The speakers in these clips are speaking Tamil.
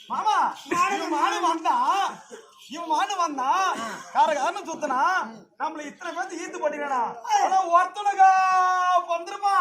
மாமா இவன் வந்தா காரகாரன்னு சுத்தனா நம்மள இத்தனை பேர்த்து ஈத்து போட்டீங்கடா ஒருத்தனுக்கா வந்துருமா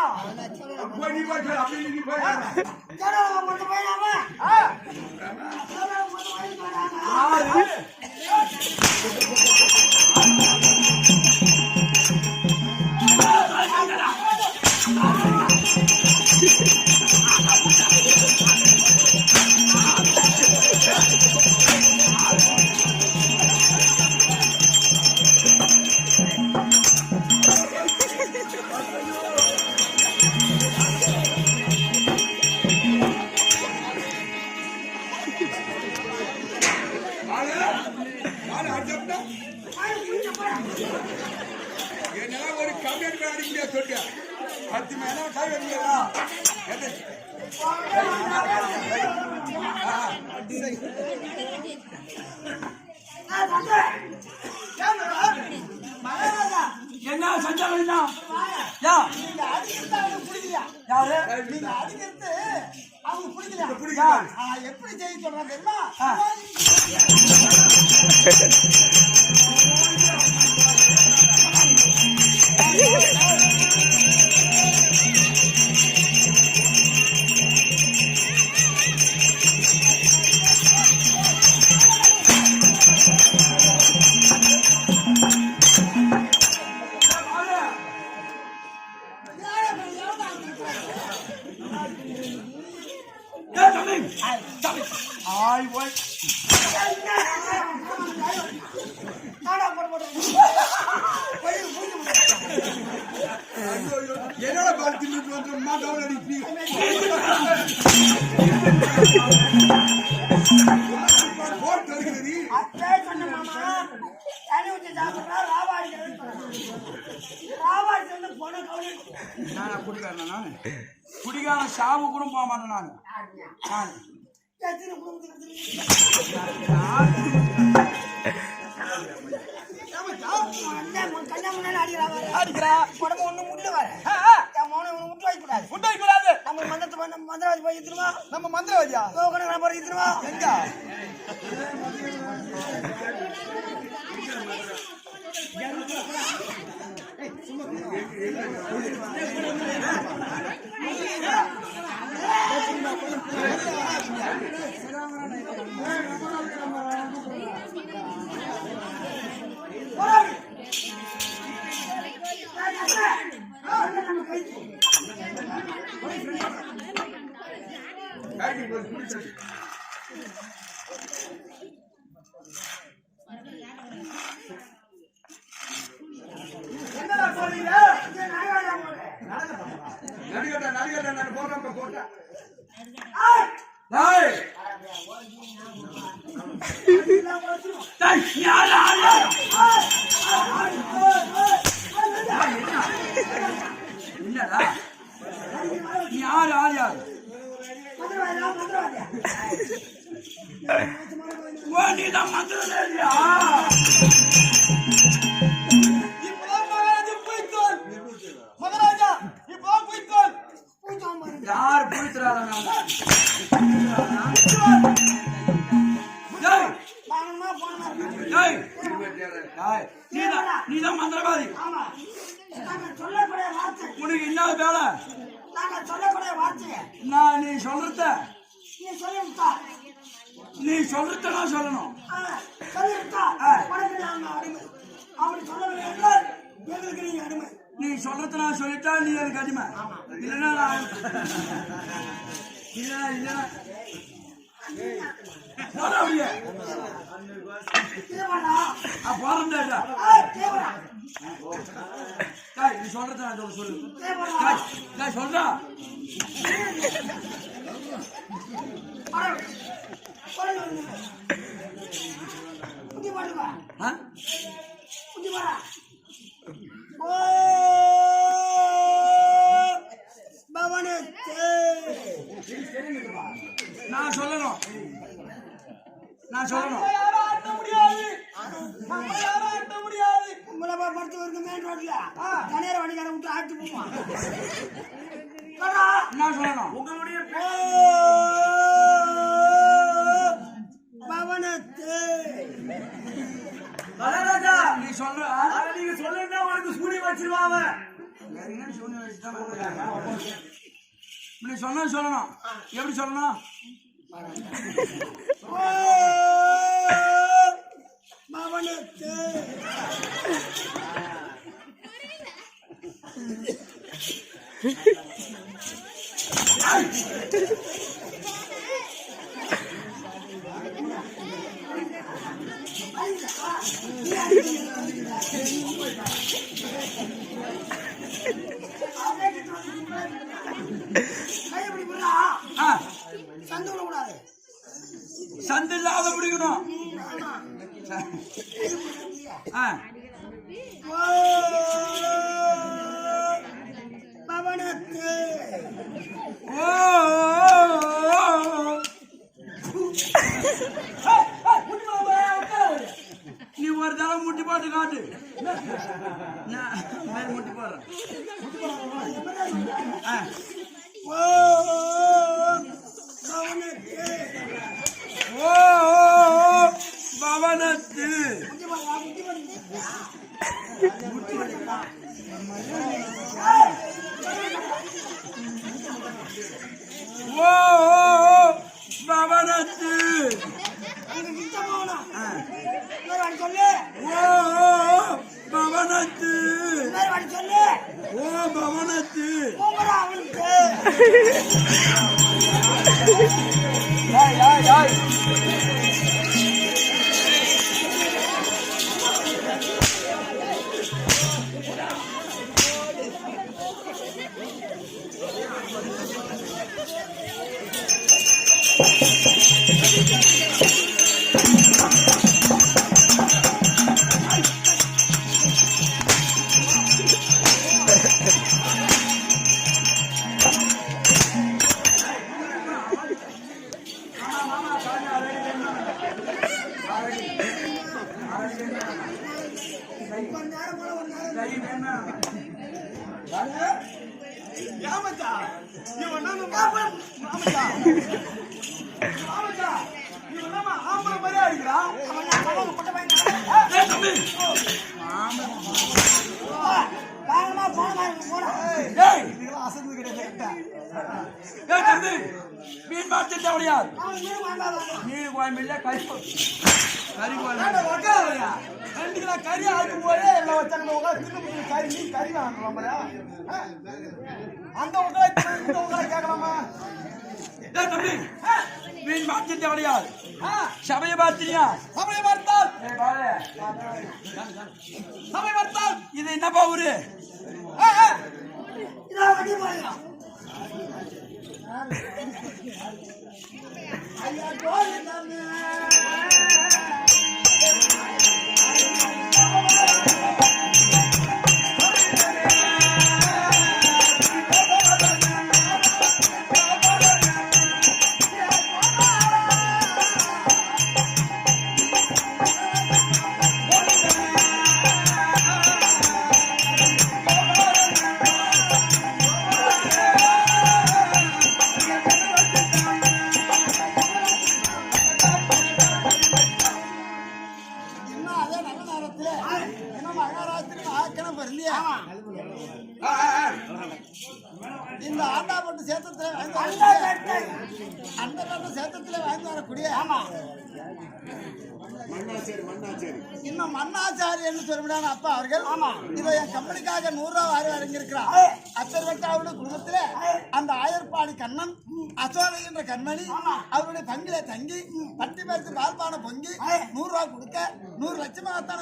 ஒரு கம்ப்ளைண்ட் அடிக்க சொல்லிட்டு 10 மணி நேரம் கை வைக்கிறா என்ன சஞ்சாரம் எப்படி செய்ய சொல்றாங்க தெரியுமா என்னோட பார்த்து குடிகார சாவு கூட போக மாட்டேன் நான் அடிக்கிறா உடம்பு ஒண்ணு முள்ள வர முட்டு வைக்க கூடாது முட்டு வைக்க கூடாது நம்ம மந்திரவாதி போய் இருந்துருமா நம்ம மந்திரவாதியா போய் இருந்துருமா எங்க யார் போயிட்டுறாங்க நீதான் மந்திரவாதி உனக்கு என்ன வேலை நான் நீ சொல்றத நான் சொல்லணும் அப்படி சொல்லவில்லை என்றால் எங்களுக்கு நீங்க அடிமை. நீ சொல்றது நான் சொல்லிட்டா நீ எனக்கு அடிமை. இல்லைன்னா நான் இல்லைன்னா போட அப்படியே போறேன்டா. நீ சொல்றது நான் சொல்லு சொல்றா. நான் சொல்லணும் முடியாது உங்களை படுத்து வருங்க மெயின் ரோட்ல தனியார் வண்டிக்கார விட்டு ஆட்டி போவான். நான் சொல்லணும் உங்களுடைய பவனத்து நீ சொல்ற நீங்க சொல்லுன்னா உனக்கு சூனி வச்சிருவாங்க. நீ சொன்ன சொல்லணும். எப்படி சொல்லணும்? பவனத்து சந்து இல்லாத பிடிக்கணும். பவனத்து நீ ஒரு தடவை முட்டி போட்டு காட்டு. முட்டி போடுறேன். பவனத்து பவனத்து சொல்லு பவனத்து சொல்லு பவனத்து மீன் மார்க்கெட் முடியாது. மீன் கோயம்பில்ல கறி ரெண்டு கிலோ கறி ஆக்கி போய் எல்லாம் வச்சாங்க கறி நீ கறி வாங்கலாம் அந்த உங்களை கேட்கலாமா? தம்பி மீன் மார்க்கெட் முடியாது. சபையை பார்த்தியா? சபையை பார்த்தால் சபை பார்த்தால் இது என்னப்பா ஊரு? இந்த ஆண்டாப்பட்டு சேத்தத்துல அந்த சேத்தத்துல வாழ்ந்து வரக்கூடிய இன்னும் மன்னாச்சாரி என்று சொல்லிவிடான அப்பா அவர்கள் இதை என் கம்பெனிக்காக 100 ரூபாய் வாரி வழங்கியிருக்கிறார். அப்பேற்பட்ட அவருடைய குடும்பத்தில அந்த ஆயர்பாடி கண்ணன் அசோலை என்ற கண்மணி அவருடைய பங்கிலே தங்கி பட்டி பேசி பால்பான பொங்கி 100 ரூபாய் கொடுக்க 100 லட்சமாகத்தான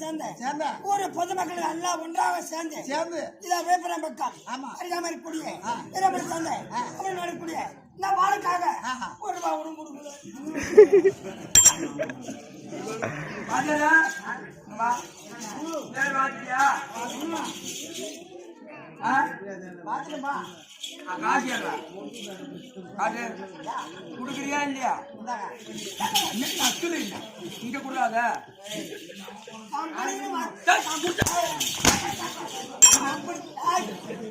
சேர்ந்த ஒரு பொதுமக்கள் எல்லாம் ஒன்றாக சேர்ந்து இதை வேப்பரம் பக்கம் அருகாமல் கூடிய சந்தை அப்படி நடக்கூடிய இந்த வாழைக்காக 1 ரூபாய் உடம்பு கொடுக்குது. குடுக்குறியா இல்லையா? அக்குல இல்ல இங்க கூடாத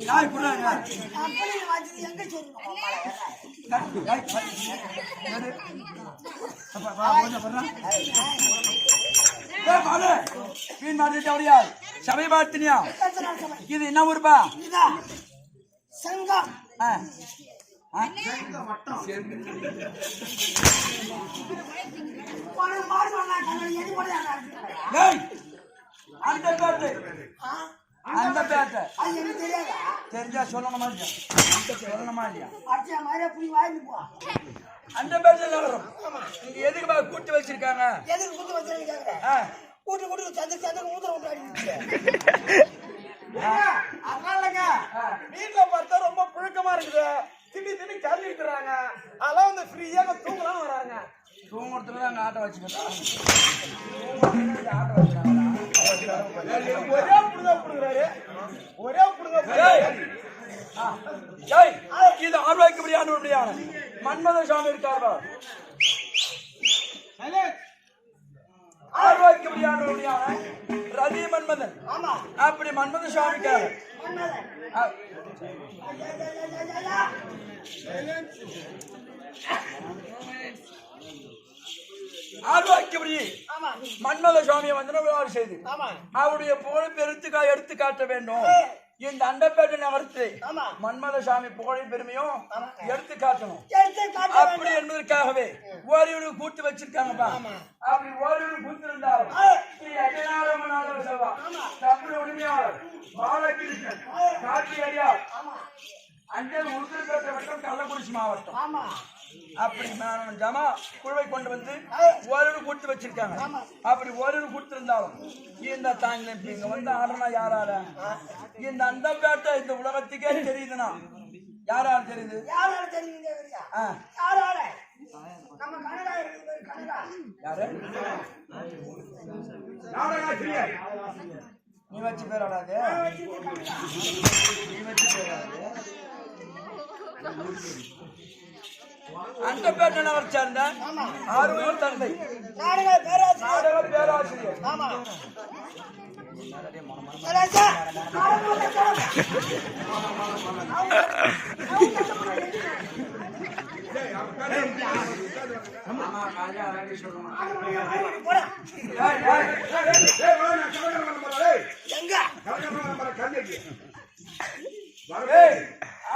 யார் கூடாங்க எங்க சபை பார்த்தினியா? இது என்ன ஊருப்பா? சங்கம் அந்த பேட்டை அந்த பேட்டை தெரிஞ்சா சொல்லணுமா இல்லையா? சொல்லணுமா இல்லையா? அந்த பேட்டை வரும். நீங்க எதுக்கு கூட்டி வச்சிருக்காங்க? எதுக்கு கூட்டி வச்சிருக்காங்க? கூட்டு கூட்டு சந்தை சந்தை ஊத்துற அதனாலங்க வீட்டுல பார்த்தா ரொம்ப புழுக்கமா இருக்குது. திடீர்னு கறி இருக்கிறாங்க. அதெல்லாம் வந்து ஃப்ரீயா தூங்கலாம் வராங்க. தூங்குறதுல அங்க ஆட்டோ வச்சுக்கிட்டாங்க. ஒரே புடுங்கிறாரு. ஒரே புடுங்க இது ஆர்வாய்க்கு முடியான மன்மத சாமி இருக்காரு. ஆர்வாய்க்கு முடியான ரவி மன்மதன். அப்படி மன்மத சுவாமிக்காரு ஆர்வாய்க்குபடி மன்மத சுவாமியை வந்து செய்து அவருடைய புகழை எடுத்து காட்ட வேண்டும். இந்த அண்டப்பேட்டை நகரத்தை மன்மத சாமி புகழை பெருமையும் எடுத்து காட்டணும். அப்படி என்பதற்காகவே ஓரியோடு கூட்டு வச்சிருக்காங்கப்பா. அப்படி ஓரியோடு கூட்டு இருந்தாலும் உரிமையாளர் பாலகிருஷ்ணன் காட்சி அடியா அஞ்சல் உளுத்தூர்பேட்டை வட்டம் கள்ளக்குறிச்சி மாவட்டம். அப்படி ஜமா குழுவை கொண்டு வந்து ஓரியோடு கூட்டு வச்சிருக்காங்க. அப்படி ஓரியோடு கூட்டு இருந்தாலும் இந்த தாங்க இங்க வந்து ஆடுறா யாரால இந்த அந்த பேட்டை இந்த உலகத்துக்கே தெரியுதுன்னா யாரால தெரியுது? யாரு நீ வச்சு பேராடாது. நீ வச்சு பேராது. அந்த பேட்டை நகர் சேர்ந்த ஆறுவர் தந்தை நாடக பேராசிரியர்.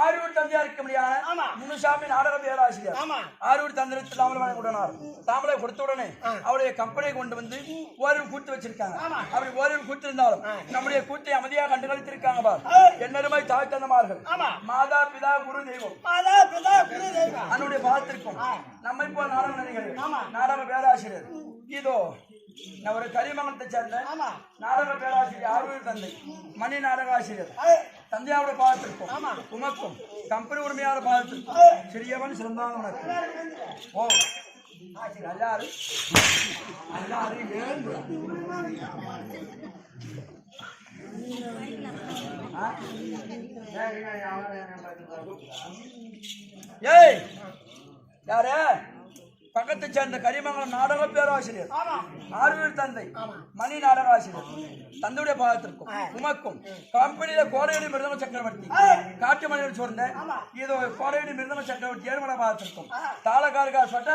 ஆரூர் தந்தையா இருக்க முடியாது. முனுசாமி நாடக பேராசிரியர். ஆரூர் தந்திரத்தில் தாமலை கொடுனார். தாமலை கொடுத்த உடனே அவருடைய கம்பெனியை கொண்டு வந்து ஓரில் கூட்டு வச்சிருக்காங்க. அப்படி ஓரில் கூட்டு இருந்தாலும் நம்முடைய கூட்டை அமைதியாக கண்டுகளித்திருக்காங்க. என்னருமை தாய் தந்தமார்கள் மாதா பிதா குரு தெய்வம் அதனுடைய பாத்திருக்கும் நம்மை போல நாடக நடிகர்கள் நாடக பேராசிரியர். இதோ ஒரு கரிமங்கலத்தை சேர்ந்த நாடக பேராசிரியர் ஆரூர் தந்தை மணி நாடக ஆசிரியர் தந்தையாவோட பாதத்திற்கும் உமக்கும் கம்பெனி உரிமையாளர் பாதத்திற்கும் சிறியவன் சிறந்தான் உனக்கு. ஓ எல்லாரும் ஏய் யாரு பக்கத்தை சேர்ந்த கரிமங்கலம் நாடக பேராசிரியர் ஆரூர் தந்தை மணி நாடக ஆசிரியர் தந்தையுடைய பாதத்திற்கும் உமக்கும் கம்பெனியில கோடையடி மிருதம சக்கரவர்த்தி காட்டு மணியில் சொன்ன இதோ கோடையடி மிருதம சக்கரவர்த்தி ஏழுமலை பாதத்திற்கும் தாளகாரிகா சொட்ட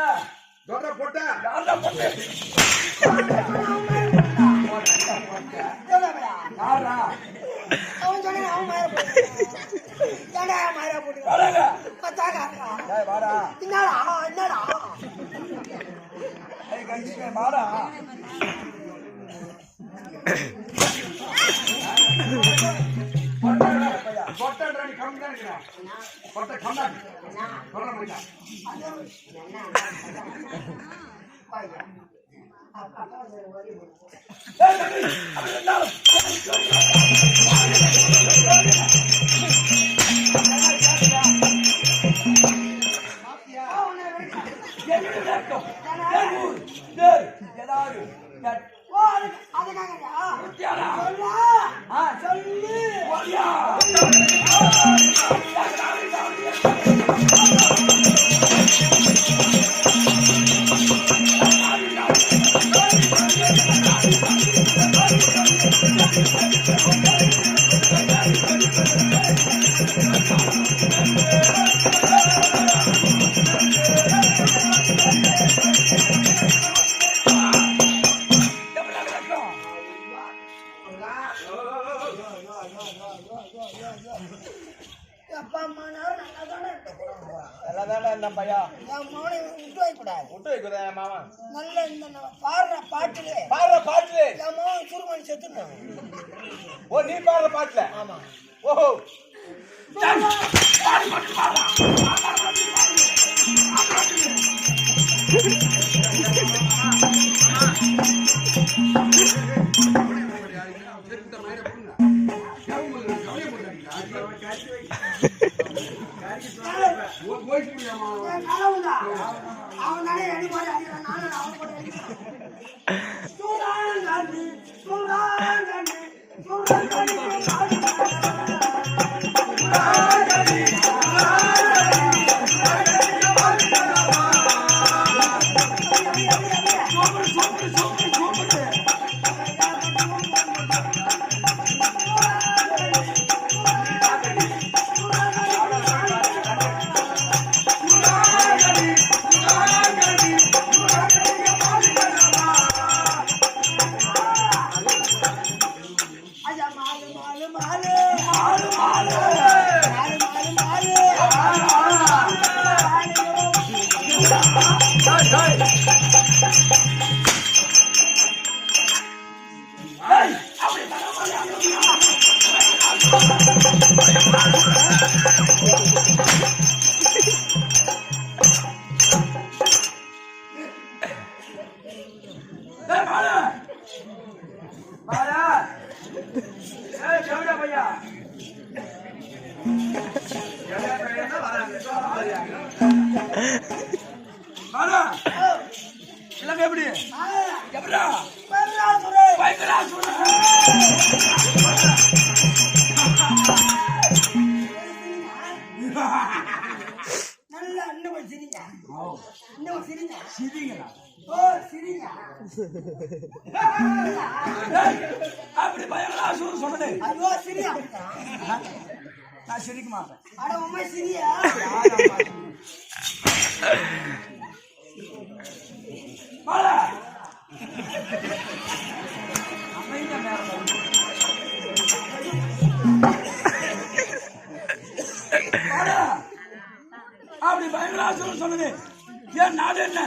அப்பா அம்மா நல்லா தானே எல்லாதானே இந்த பையா என் மகனை விட்டு வைக்கூடாது. விட்டு வைக்குதா என் மாமா நல்ல இந்த பாடுற பாட்டுலே என் மகன் சுருமணி செத்துட்டான். ஓ நீ பாடுற பாட்டுல ஆமா. ஓஹோ அவனாலே அடி மாதிரி அடிக்கிறான். நானும் அவனை போட்டு அடிக்கிறேன். எப்படி எப்படா நல்ல இன்னும் சிரிங்க. இன்னும் சிரிங்க. சிரிங்களா? ஓ சிரிங்க. அப்படி பயங்களா சொன்னது. ஐயோ சிரியா. நான் சிரிக்க மாட்டேன். அட உண்மை சிரியா. மாலா அமைந்த நேரம் அப்படி பயங்கரா சொன்னது. ஏன் நாடு என்ன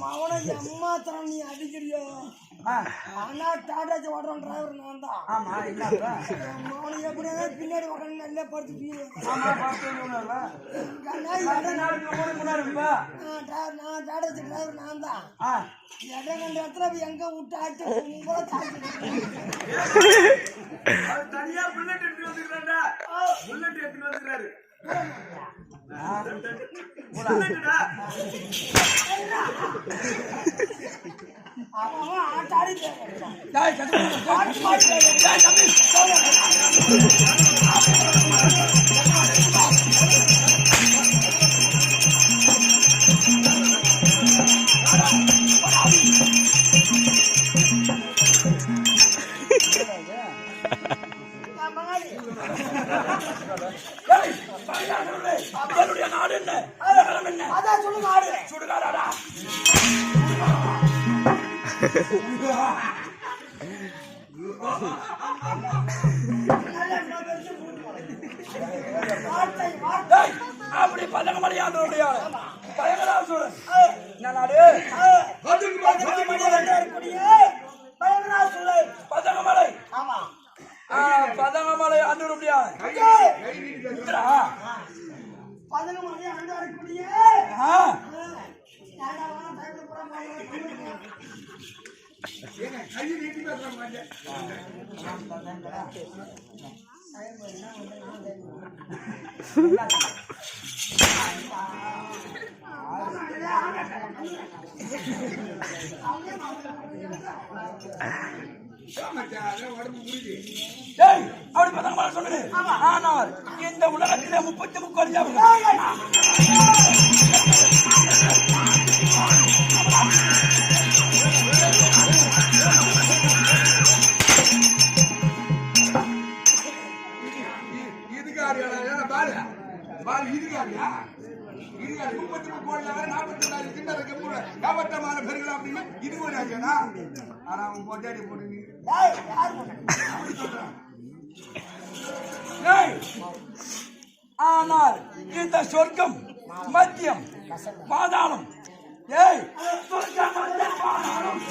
மகனை அம்மா தரம் நீ அடிக்கிறியோ. ஆனா டாடாச்சி ஓடுறான் டிரைவர் நான் தான். ஆமா இல்ல மகனை எப்படியாவது பின்னாடி உட்காந்து நல்லா படுத்து நான் டாடாச்சி டிரைவர் நான் தான். இடம் கண்ட இடத்துல எங்க விட்டு ஆட்டு உங்களை தனியா புல்லட் எடுத்து வந்துக்கிறாண்டா. புல்லட் எடுத்து வந்துக்கிறாரு. ஆட்டாடி என்னுடைய நாடு என்ன? அதான் சுடுகாடு. சுடுகாடா? அப்படி பதங்கமலையாண்டோடைய பயங்கரா சொல்லு. என்ன நாடு? டேய், அப்படி பதங்கமா சொல்லுது. ஆனால் இந்த உலகத்திலே 33 ஜாபகம். டேய், ஆனால் இந்த சொர்க்கம் மத்தியம் பாதாளம் ஏய் சொர்க்கம் மத்தியம் பாதாளம்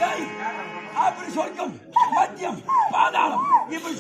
டேய், அப்படி சொர்க்கம் மத்தியம் பாதாளம் இப்படி